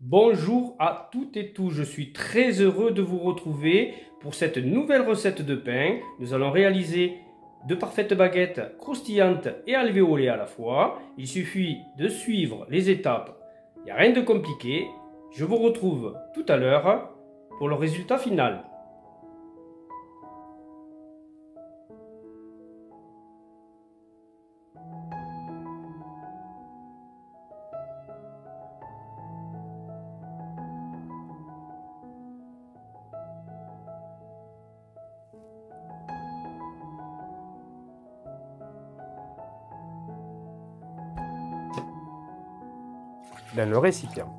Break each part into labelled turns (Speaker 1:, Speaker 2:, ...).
Speaker 1: Bonjour à toutes et tous, je suis très heureux de vous retrouver pour cette nouvelle recette de pain. Nous allons réaliser de parfaites baguettes croustillantes et alvéolées à la fois. Il suffit de suivre les étapes, il n'y a rien de compliqué. Je vous retrouve tout à l'heure pour le résultat final. Dans le récipient,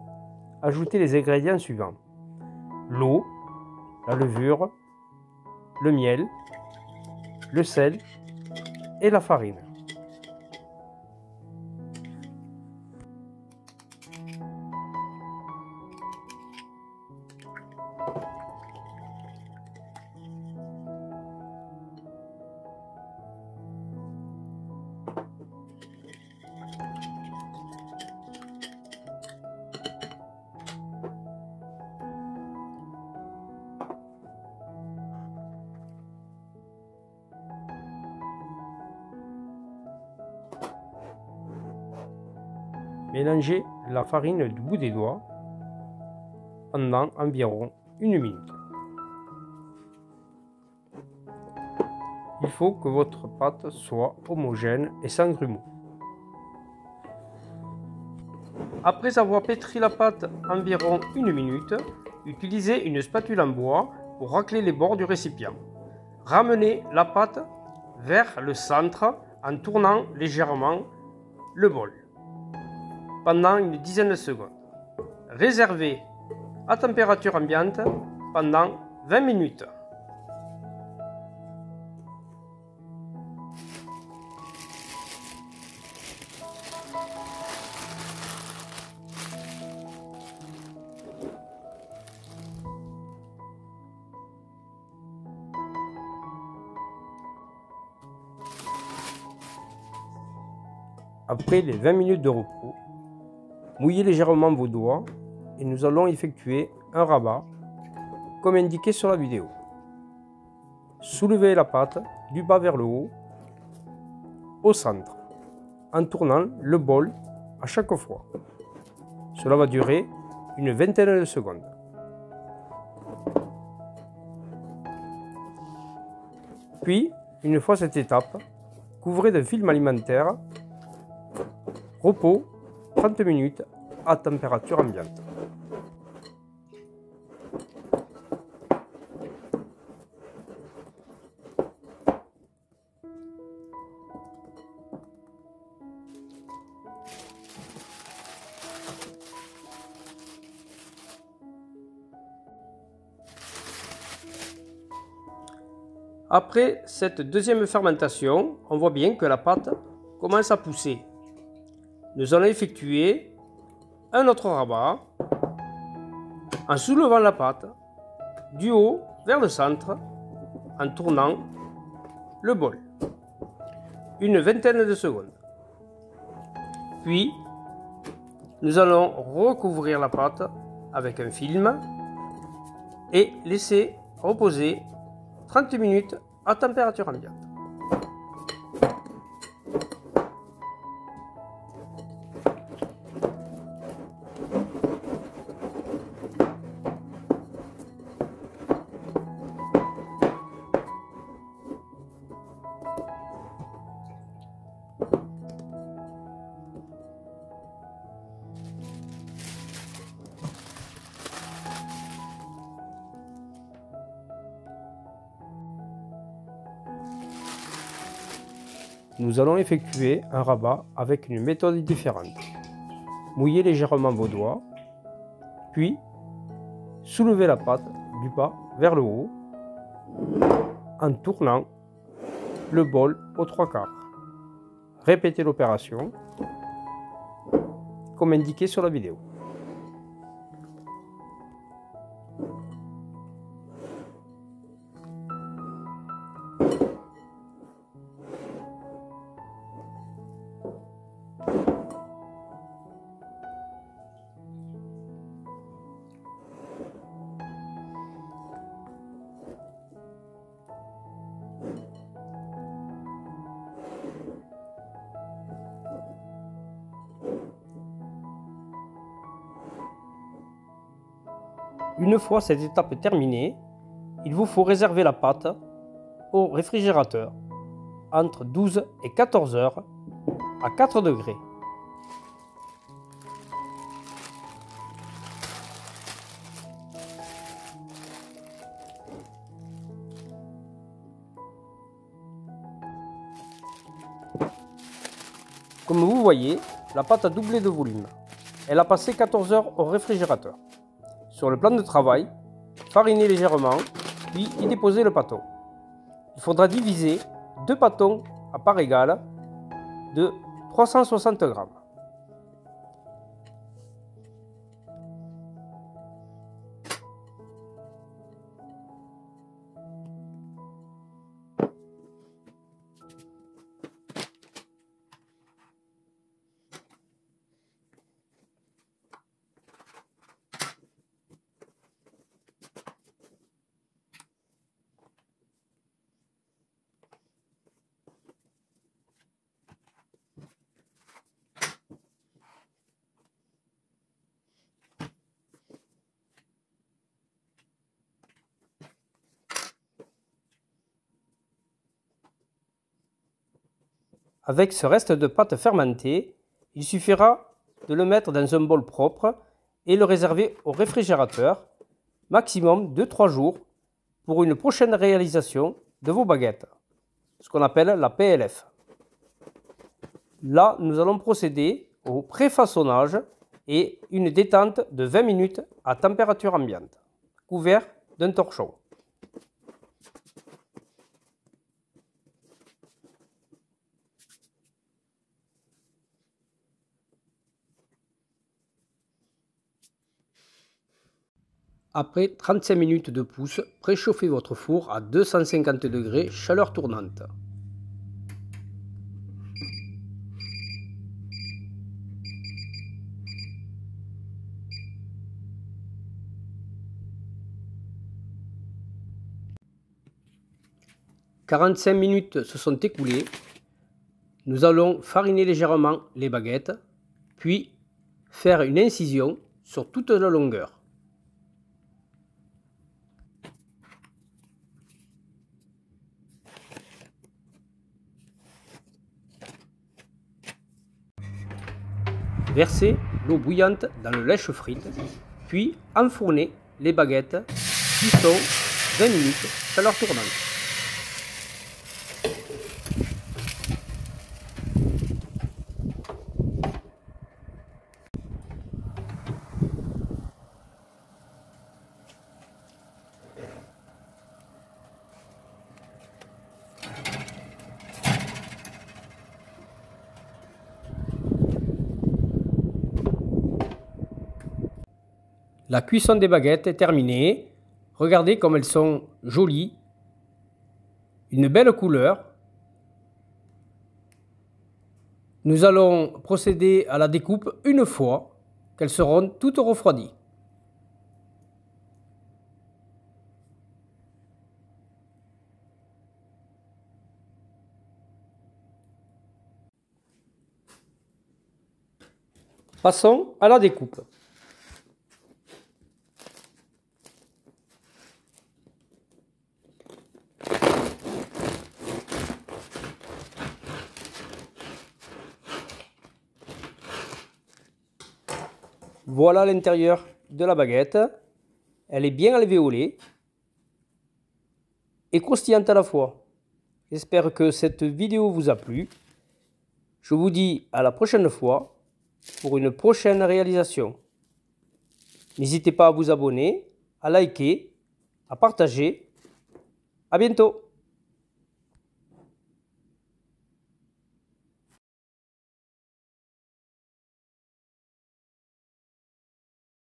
Speaker 1: ajoutez les ingrédients suivants: l'eau, la levure, le miel, le sel et la farine. Mélangez la farine du bout des doigts pendant environ 1 minute. Il faut que votre pâte soit homogène et sans grumeaux. Après avoir pétri la pâte environ 1 minute, utilisez une spatule en bois pour racler les bords du récipient. Ramenez la pâte vers le centre en tournant légèrement le bol pendant une dizaine de secondes. Réservez à température ambiante pendant 20 minutes. Après les 20 minutes de repos, mouillez légèrement vos doigts et nous allons effectuer un rabat comme indiqué sur la vidéo. Soulevez la pâte du bas vers le haut, au centre, en tournant le bol à chaque fois. Cela va durer une vingtaine de secondes. Puis, une fois cette étape, couvrez de film alimentaire. Repos 30 minutes à température ambiante. Après cette deuxième fermentation, on voit bien que la pâte commence à pousser. Nous allons effectuer un autre rabat en soulevant la pâte du haut vers le centre en tournant le bol une vingtaine de secondes. Puis nous allons recouvrir la pâte avec un film et laisser reposer 30 minutes à température ambiante. Nous allons effectuer un rabat avec une méthode différente. Mouillez légèrement vos doigts, puis soulevez la pâte du bas vers le haut en tournant le bol aux 3/4. Répétez l'opération comme indiqué sur la vidéo. Une fois cette étape terminée, il vous faut réserver la pâte au réfrigérateur entre 12 et 14 heures à 4 degrés. Comme vous voyez, la pâte a doublé de volume. Elle a passé 14 heures au réfrigérateur. Sur le plan de travail, fariner légèrement, puis y déposer le pâton. Il faudra diviser 2 pâtons à part égale de 360 g. Avec ce reste de pâte fermentée, il suffira de le mettre dans un bol propre et le réserver au réfrigérateur, maximum 2-3 jours, pour une prochaine réalisation de vos baguettes, ce qu'on appelle la PLF. Là, nous allons procéder au préfaçonnage et une détente de 20 minutes à température ambiante, couvert d'un torchon. Après 35 minutes de pousse, préchauffez votre four à 250 degrés, chaleur tournante. « 45 minutes se sont écoulées. Nous allons fariner légèrement les baguettes, puis faire une incision sur toute la longueur. Versez l'eau bouillante dans le lèche-frite, puis enfournez les baguettes, cuisson 20 minutes, chaleur tournante. La cuisson des baguettes est terminée. Regardez comme elles sont jolies. Une belle couleur. Nous allons procéder à la découpe une fois qu'elles seront toutes refroidies. Passons à la découpe. Voilà l'intérieur de la baguette. Elle est bien alvéolée et croustillante à la fois. J'espère que cette vidéo vous a plu. Je vous dis à la prochaine fois pour une prochaine réalisation. N'hésitez pas à vous abonner, à liker, à partager. À bientôt.